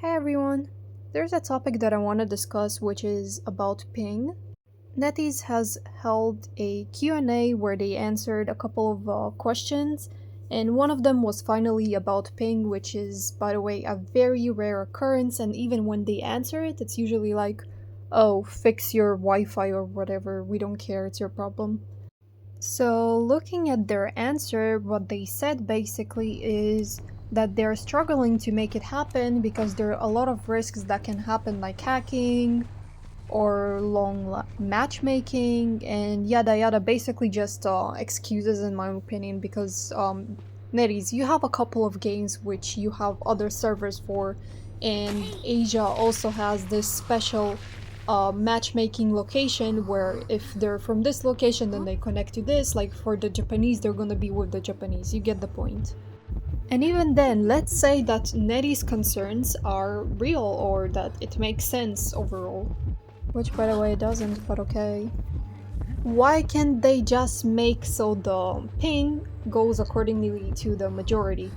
Hey everyone! There's a topic that I want to discuss which is about ping. Netease has held a Q&A where they answered a couple of questions, and one of them was finally about ping, which is, by the way, a very rare occurrence, and even when they answer it, it's usually like, oh, fix your Wi-Fi or whatever, we don't care, it's your problem. So, looking at their answer, what they said basically is that they're struggling to make it happen because there are a lot of risks that can happen, like hacking or matchmaking and yada yada. Basically, just excuses, in my opinion, because Neris, you have a couple of games which you have other servers for, and Asia also has this special matchmaking location where if they're from this location then they connect to this, like for the Japanese they're gonna be with the Japanese, you get the point. And even then, let's say that Neri's concerns are real or that it makes sense overall, which by the way it doesn't, but okay. Why can't they just make so the ping goes accordingly to the majority?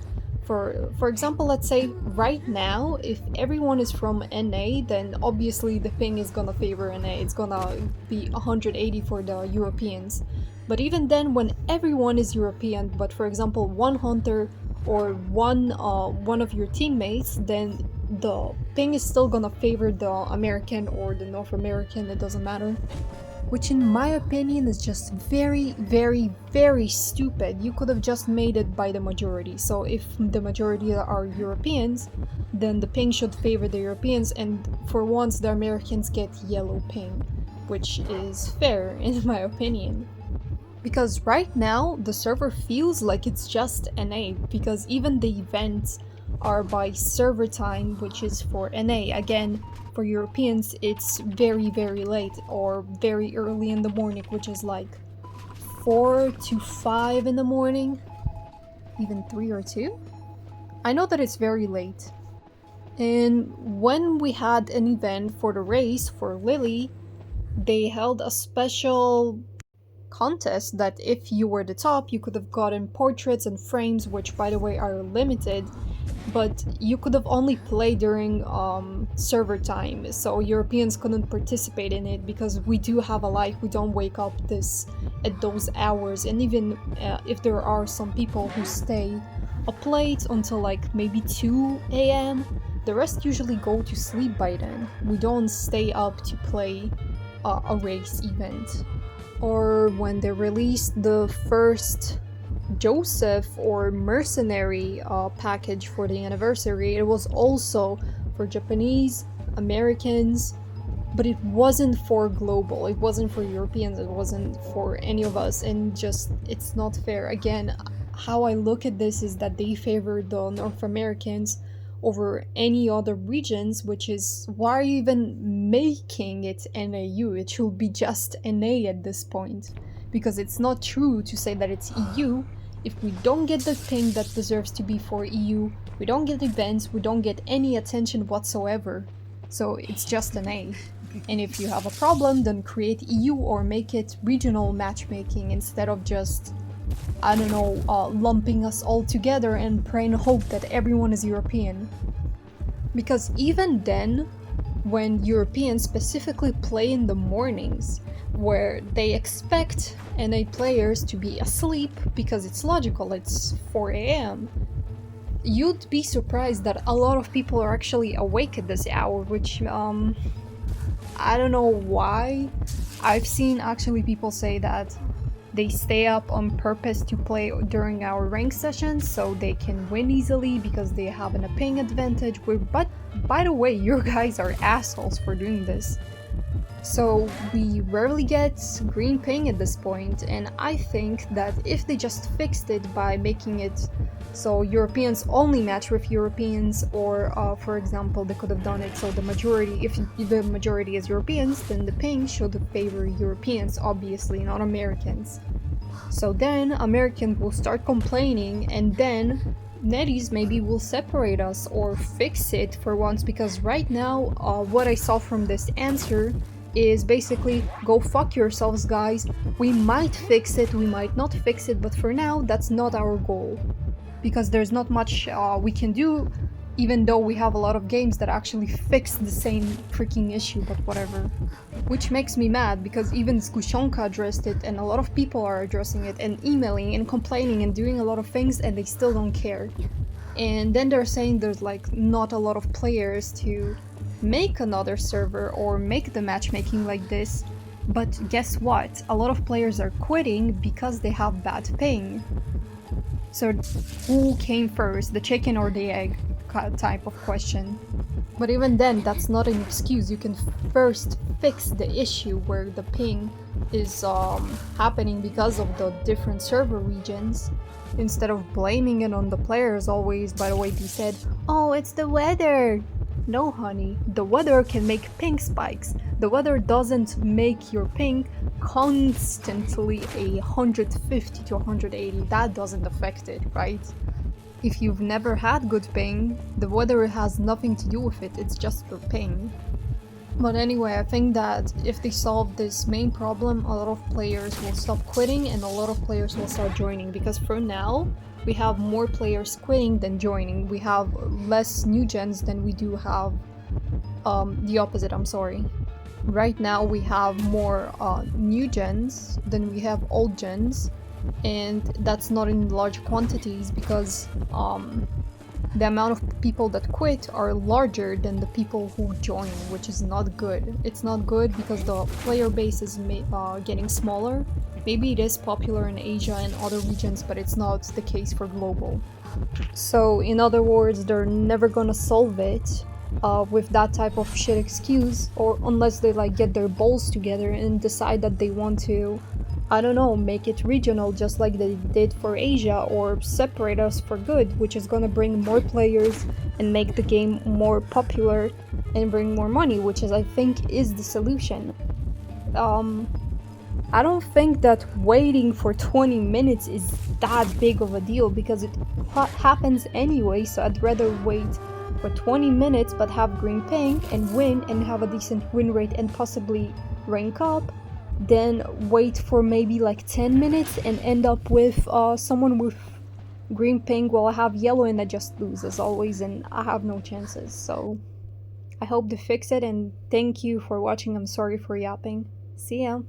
For example, let's say right now, if everyone is from NA, then obviously the ping is gonna favor NA. It's gonna be 180 for the Europeans. But even then, when everyone is European, but for example, one hunter or one of your teammates, then the ping is still gonna favor the American or the North American. It doesn't matter, which in my opinion is just very, very, very stupid. You could have just made it by the majority. So if the majority are Europeans, then the ping should favor the Europeans, and for once the Americans get yellow ping, which is fair in my opinion. Because right now the server feels like it's just NA, because even the events are by server time, which is for NA. Again, for Europeans it's very, very late or very early in the morning, which is like 4 to 5 in the morning, even 3 or 2. I know that it's very late. And when we had an event for the race for Lily, they held a special contest that if you were the top, you could have gotten portraits and frames, which by the way are limited, but you could have only played during server time, so Europeans couldn't participate in it because we do have a life. We don't wake up this at those hours, and even if there are some people who stay up late until like maybe 2 a.m., the rest usually go to sleep by then. We don't stay up to play a race event. Or when they released the first Joseph or mercenary package for the anniversary, it was also for Japanese, Americans, but it wasn't for global, it wasn't for Europeans, it wasn't for any of us, and just, it's not fair. Again, how I look at this is that they favor the North Americans over any other regions, which is why are you even making it NAU? It should be just NA at this point, because it's not true to say that it's EU. If we don't get the thing that deserves to be for EU, we don't get events, we don't get any attention whatsoever. So it's just an A. And if you have a problem, then create EU or make it regional matchmaking instead of just, I don't know, lumping us all together and pray and hope that everyone is European. Because even then, when Europeans specifically play in the mornings, where they expect NA players to be asleep because it's logical, it's 4 a.m., you'd be surprised that a lot of people are actually awake at this hour, which I don't know why. I've seen actually people say that they stay up on purpose to play during our rank sessions so they can win easily because they have a ping advantage. But by the way, you guys are assholes for doing this. So we rarely get green ping at this point, and I think that if they just fixed it by making it so Europeans only match with Europeans, or for example they could have done it so the majority, if the majority is Europeans, then the ping should favor Europeans, obviously, not Americans. So then Americans will start complaining, and then Netease maybe will separate us or fix it for once, because right now what I saw from this answer is basically, go fuck yourselves guys, we might fix it, we might not fix it, but for now that's not our goal, because there's not much we can do even though we have a lot of games that actually fix the same freaking issue, but whatever. Which makes me mad, because even Skushonka addressed it, and a lot of people are addressing it, and emailing, and complaining, and doing a lot of things, and they still don't care. And then they're saying there's like not a lot of players to make another server or make the matchmaking like this. But guess what? A lot of players are quitting because they have bad ping. So who came first, the chicken or the egg type of question. But even then, that's not an excuse. You can first fix the issue where the ping is happening because of the different server regions, instead of blaming it on the players always. By the way, they said, oh, it's the weather. No, honey, the weather can make ping spikes. The weather doesn't make your ping constantly 150 to 180. That doesn't affect it, right? If you've never had good ping, the weather has nothing to do with it, it's just your ping. But anyway, I think that if they solve this main problem, a lot of players will stop quitting and a lot of players will start joining, because for now, we have more players quitting than joining. We have less new gens than we do have the opposite, I'm sorry. Right now we have more new gens than we have old gens, and that's not in large quantities because the amount of people that quit are larger than the people who join, which is not good. It's not good because the player base is getting smaller. Maybe it is popular in Asia and other regions, but it's not the case for global. So in other words, they're never gonna solve it with that type of shit excuse, or unless they like get their balls together and decide that they want to, I don't know, make it regional just like they did for Asia, or separate us for good, which is gonna bring more players and make the game more popular and bring more money, which is, I think, is the solution. I don't think that waiting for 20 minutes is that big of a deal because it happens anyway, so I'd rather wait for 20 minutes but have green ping and win and have a decent win rate and possibly rank up, then wait for maybe like 10 minutes and end up with someone with green ping while I have yellow and I just lose as always and I have no chances. So I hope they fix it, and thank you for watching. I'm sorry for yapping. See ya.